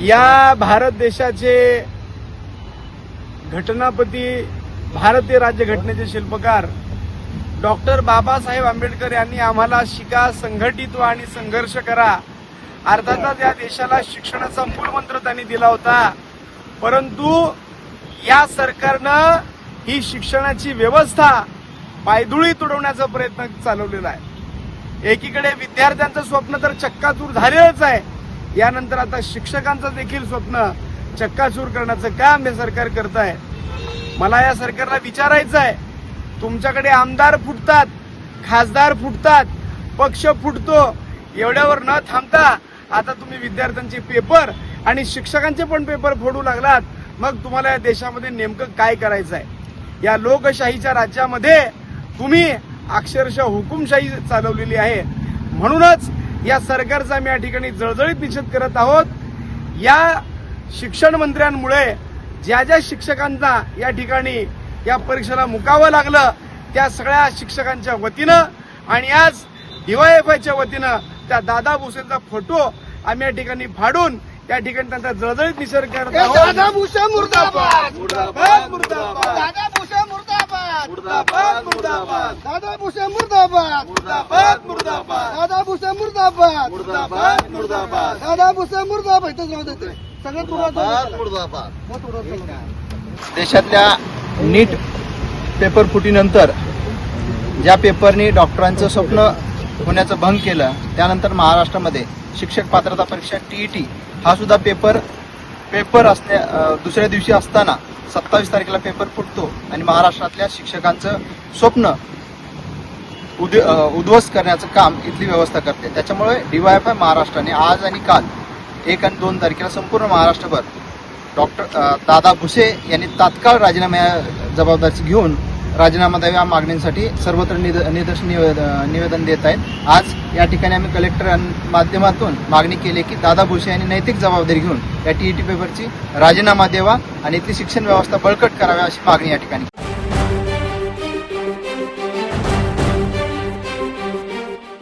या भारत देशाचे घटनापती, भारतीय राज्यघटनेचे शिल्पकार डॉक्टर बाबासाहेब आंबेडकर यांनी आम्हाला शिका, संघटित व्हा आणि संघर्ष करा, अर्थातच या देशाला शिक्षणाचा मूलमंत्र त्यांनी दिला होता. परंतु या सरकारनं ही शिक्षणाची व्यवस्था पायदुळी तुडवण्याचा प्रयत्न चालवलेला आहे. एकीकडे विद्यार्थ्यांचं स्वप्न तर चक्काचूर झालेलंच आहे, यानंतर आता शिक्षकांचं देखील स्वप्न चक्काचूर करण्याचं काम हे सरकार करत आहे. मला या सरकारला विचारायचं आहे, तुमच्याकडे आमदार फुटतात, खासदार फुटतात, पक्ष फुटतो, एवढ्यावर न थांबता आता तुम्ही विद्यार्थ्यांचे पेपर आणि शिक्षकांचे पण पेपर फोडू लागलात. मग तुम्हाला या देशामध्ये नेमकं काय करायचं आहे? या लोकशाहीच्या राज्यामध्ये तुम्ही अक्षरशः हुकुमशाही चालवलेली आहे. म्हणूनच या सरकारचा आम्ही या ठिकाणी जळजळीत निषेध करत आहोत. या शिक्षण मंत्र्यांमुळे ज्या ज्या शिक्षकांना या ठिकाणी या परीक्षेला मुकावं लागलं, त्या सगळ्या शिक्षकांच्या वतीनं आणि आज DYFIच्या वतीनं त्या दादा भुसेंचा फोटो आम्ही या ठिकाणी फाडून त्या ठिकाणी त्यांचा जळजळीत निषेध करत आहोत. दादा भुसे मुर्दाबाद, मुर्दाबाद, मुर्दाबाद, दादा भुसे मुर्दाबाद, मुर्दाबाद, मुर्दाबाद, दादा भुसे मुर्दाबाद, मुर्दाबाद, मुर्दाबाद, दादा भुसे मुर्दाबाद, मुर्दाबाद, मुर्दाबाद, दादा भुसे मुर्दाबाद. इथं जाऊ देते सगळं देशातल्या नीट पेपर फुटीनंतर ज्या पेपरनी डॉक्टरांचं स्वप्न होण्याचं भंग केलं, त्यानंतर महाराष्ट्रामध्ये शिक्षक पात्रता परीक्षा TET हा सुद्धा पेपर असल्या दुसऱ्या दिवशी असताना 27 तारखेला पेपर फुटतो आणि महाराष्ट्रातल्या शिक्षकांचं स्वप्न उद्ध्वस्त करण्याचं काम इथली व्यवस्था करते. त्याच्यामुळे DYFI महाराष्ट्राने आज आणि काल 1 आणि 2 तारखेला संपूर्ण महाराष्ट्रभर डॉक्टर दादा भुसे यांनी तात्काळ राजीनामा जबाबदारी घेऊन राजीनामा द्यावा या मागणीसाठी सर्वत्र निदर्शन निवेदन देत आहेत. आज या ठिकाणी आम्ही कलेक्टर माध्यमातून मागणी केली की दादा भुसे यांनी नैतिक जबाबदारी घेऊन या TET पेपरची राजीनामा द्यावा आणि इथली शिक्षण व्यवस्था बळकट करावी अशी मागणी या ठिकाणी.